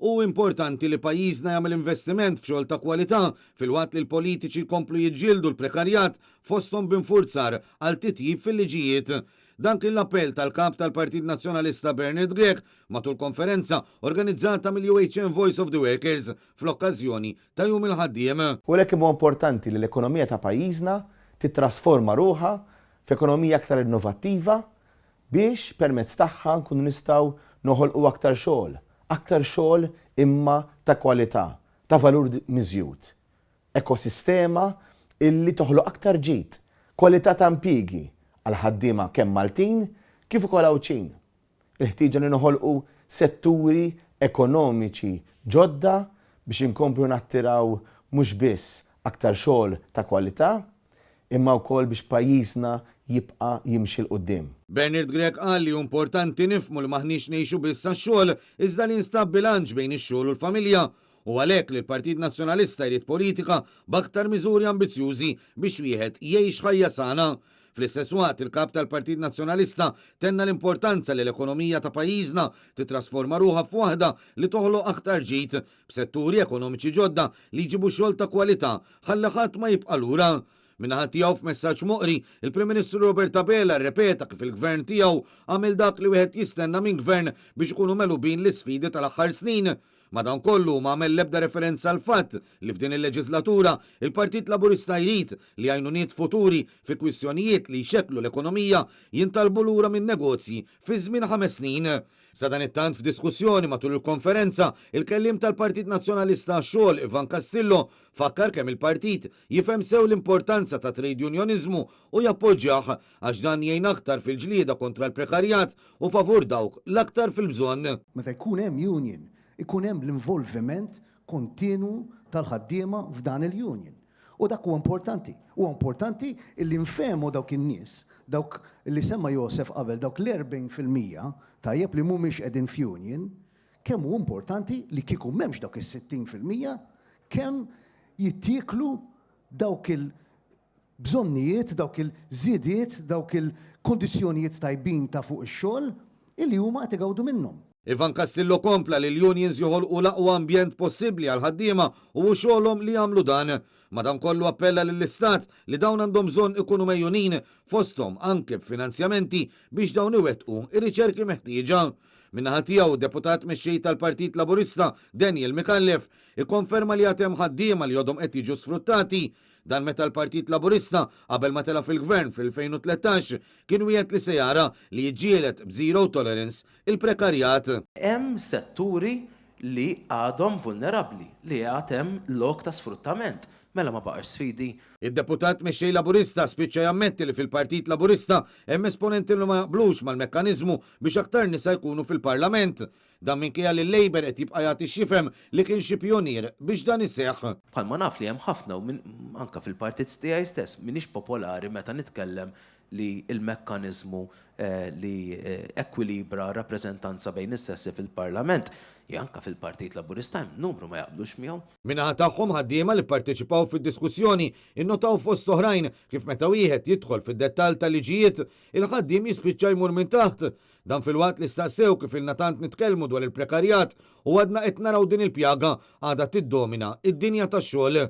U importanti li pajjiżna jagħmel investiment f'xogħol ta' kwalità filwaqt li l-politiċi jkomplu jiġġieldu l-prekarjat fosthom b'infurzar għal titjib fil-liġijiet. Dan kien l-appell tal-kap tal-Partit Nazzjonalista Bernard Grech matul konferenza organizzata mill-UHN Voice of the Workers fl-okkażjoni ta' Jum il-Ħaddiem. U l-ek importanti li l-ekonomija ta' pajjiżna titrasforma ruħha f'ekonomija aktar innovattiva biex permezz tagħha nkunu nistgħu noħolqu aktar xogħol imma ta' kwalità, ta' valur miżjud. Ekosistema illi toħloq aktar ġid, kwalità ta' impjiegi għal ħaddiema kemm Maltin kif ukoll Awċin. Il-ħtieġa li noħolqu setturi ekonomiċi ġodda biex inkomplu nattiraw mhux biss aktar xogħol ta' kwalità, imma wkoll biex pajjiżna jibqa' jimxi l-qudiem. Bernard Grech qal li importanti nifhmu li maħniex ngħixu biss għax-xogħol iżda li nstab bilanċ bejn ix-xogħol u l-familja u għalhekk li l-Partit Nazzjonalista jrid politika b'aktar miżuri ambizzjużi biex wieħed jgħix ħajja sana. Fl-istess waqt il-kap tal-Partit Nazzjonalista tenna l-importanza li l-ekonomija ta' pajjiżna titrasforma ruħha f'waħda li toħloq aktar ġid b'setturi ekonomiċi ġodda li jġibu xogħol ta' kwalità ħalli ħadd ma jibqa' lura. Minnaħat tiegħu f'messaġġ moqri, il-Prim Ministru Robert Abela rrepeta kif il-Gvern tiegħu għamel dak li wieħed jistenna minn gvern biex ikunu melubin l-isfidi tal-aħħar snin. Madankollu ma għamel l-ebda referenza għal fatt li f'din il-leġislatura il-Partit Laburista jrid li għajnuniet futuri fi kwistjonijiet li jxekklu l-ekonomija jintalbu lura minn negozji fi żmien 5 snin. Sa dan it-tant f'diskussjoni matul il-konferenza, il-kellim tal-Partit Nazzjonalista għax-xogħol Ivan Castillo fakkar kemm il-partit jifhem sew l-importanza ta' trade unionizmu u jappoġġjah għax dan jgħin aktar fil-ġlieda kontra l-prekarjat u favur dawk l-aktar fil-bżonn. Meta jkun hemm union, ikun hemm l-involviment kontinu tal-ħaddiema f'dan il-union. U dak huwa importanti. Huwa importanti illi nfehmu dawk in-nies, dawk li semma Josef qabel, dawk l-40% tajjeb li mhumiex qegħdin f'union, kemm hu importanti li kieku m'hemmx dawk is-60% kemm jittieklu dawk il-bżonnijiet, dawk il-żidiet, dawk il-kondizzjonijiet tajbin ta' fuq ix-xogħol illi huma qed igawdu minnhom. Ivan Castillo kompla li l-unions joħolqu l-aqwa ambjent possibbli għal ħaddiema u xogħolhom li jagħmlu dan. Madankollu appella lill-Istat li dawn għandhom bżonn ikunu mejjunin fosthom anke b'finanzjamenti biex dawn iwettqu ir-riċerki meħtieġa. Minnaħa tiegħu deputat mexxej tal-Partit Laburista Daniel Mikallef ikkonferma li għatem ħaddiema li għadhom qed jiġu sfruttati. Dan meta l-Partit Laburista qabel ma tela fil-Gvern fil-2013 kien wieħed li se jara li jiġġieled b'zero tolerance il-prekarjat. Hemm setturi li għadhom vulnerabbli, li għad hemm lok ta' sfruttament. Mela ma baqax sfidi. Id-deputat mexxej Laburista spiċċa jammetti li fil-Partit Laburista hemm esponenti li ma jaqblux mal-mekkaniżmu biex aktar nisa jkunu fil-Parlament. Dan minkejja li l-Labor qed jibqa' jagħti xifhem li kien xi pjonier biex dan iseħħ. Bħalma naf li hemm ħafna u anke fil-partit tiegħi stess m'iniex popolari meta nitkellem li il-mekkaniżmu li ekwilibra rappreżentanza bejn is-sessi fil-Parlament anke fil-Partit Laburista hemm numru ma jaqblux miegħu. Minnaħa tagħhom ħaddiema li pparteċipaw fid-diskussjoni innotaw fost oħrajn kif meta wieħed jidħol fid-dettall tal-liġijiet il-ħaddiem jispiċċa jmur minn taħt. Dan fil-waqt li staqsew kif il-natant nitkellmu dwar il-prekarjat u għadna qed naraw din il-pjaga għadha tiddomina id-dinja tax-xogħol.